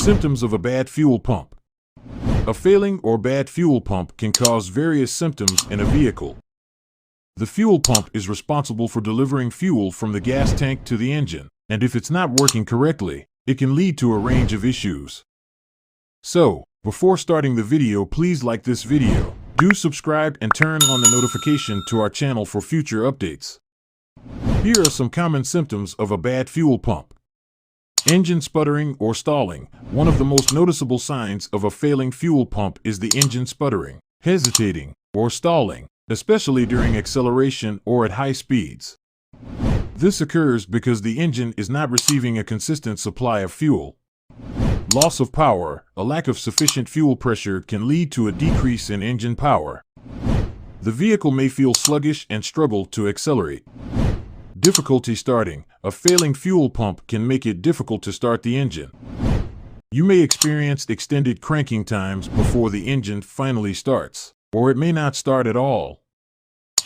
Symptoms of a bad fuel pump. A failing or bad fuel pump can cause various symptoms in a vehicle. The fuel pump is responsible for delivering fuel from the gas tank to the engine, and if it's not working correctly, it can lead to a range of issues. So, before starting the video, please like this video, do subscribe and turn on the notification to our channel for future updates. Here are some common symptoms of a bad fuel pump. Engine sputtering or stalling. One of the most noticeable signs of a failing fuel pump is the engine sputtering, hesitating, or stalling, especially during acceleration or at high speeds. This occurs because the engine is not receiving a consistent supply of fuel. Loss of power. A lack of sufficient fuel pressure can lead to a decrease in engine power. The vehicle may feel sluggish and struggle to accelerate. Difficulty starting. A failing fuel pump can make it difficult to start the engine. You may experience extended cranking times before the engine finally starts, or it may not start at all.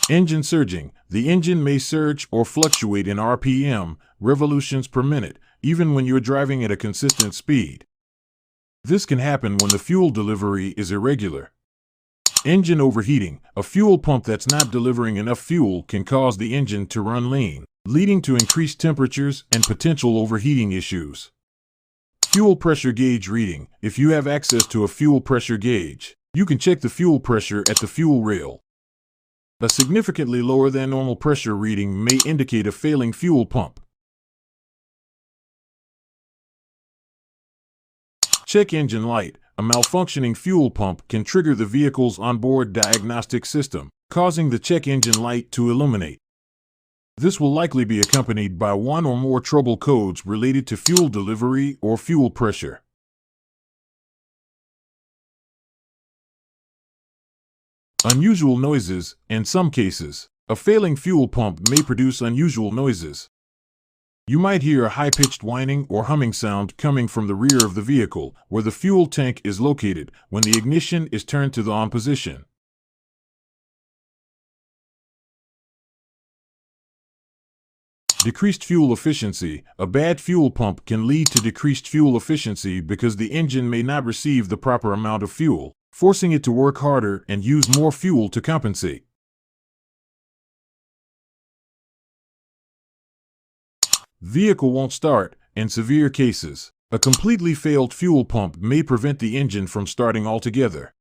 Engine surging. The engine may surge or fluctuate in RPM, revolutions per minute, even when you're driving at a consistent speed. This can happen when the fuel delivery is irregular. Engine overheating. A fuel pump that's not delivering enough fuel can cause the engine to run lean, leading to increased temperatures and potential overheating issues. Fuel pressure gauge reading. If you have access to a fuel pressure gauge, you can check the fuel pressure at the fuel rail. A significantly lower than normal pressure reading may indicate a failing fuel pump. Check engine light. A malfunctioning fuel pump can trigger the vehicle's onboard diagnostic system, causing the check engine light to illuminate. This will likely be accompanied by one or more trouble codes related to fuel delivery or fuel pressure. Unusual noises. In some cases, a failing fuel pump may produce unusual noises. You might hear a high-pitched whining or humming sound coming from the rear of the vehicle, where the fuel tank is located, when the ignition is turned to the on position. Decreased fuel efficiency. A bad fuel pump can lead to decreased fuel efficiency because the engine may not receive the proper amount of fuel, forcing it to work harder and use more fuel to compensate. Vehicle won't start. In severe cases, a completely failed fuel pump may prevent the engine from starting altogether.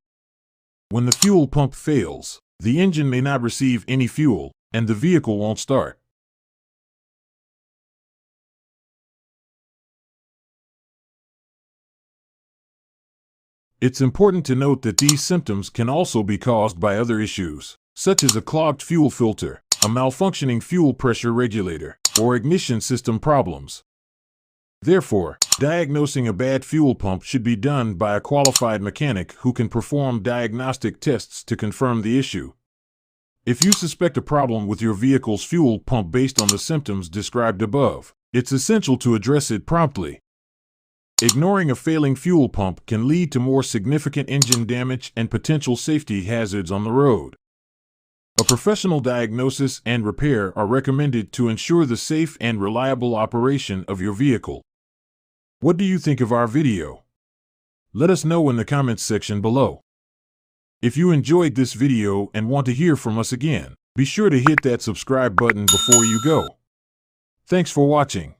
When the fuel pump fails, the engine may not receive any fuel, and the vehicle won't start. It's important to note that these symptoms can also be caused by other issues, such as a clogged fuel filter, a malfunctioning fuel pressure regulator, or ignition system problems. Therefore, diagnosing a bad fuel pump should be done by a qualified mechanic who can perform diagnostic tests to confirm the issue. If you suspect a problem with your vehicle's fuel pump based on the symptoms described above, it's essential to address it promptly. Ignoring a failing fuel pump can lead to more significant engine damage and potential safety hazards on the road. A professional diagnosis and repair are recommended to ensure the safe and reliable operation of your vehicle. What do you think of our video? Let us know in the comments section below. If you enjoyed this video and want to hear from us again, be sure to hit that subscribe button before you go. Thanks for watching.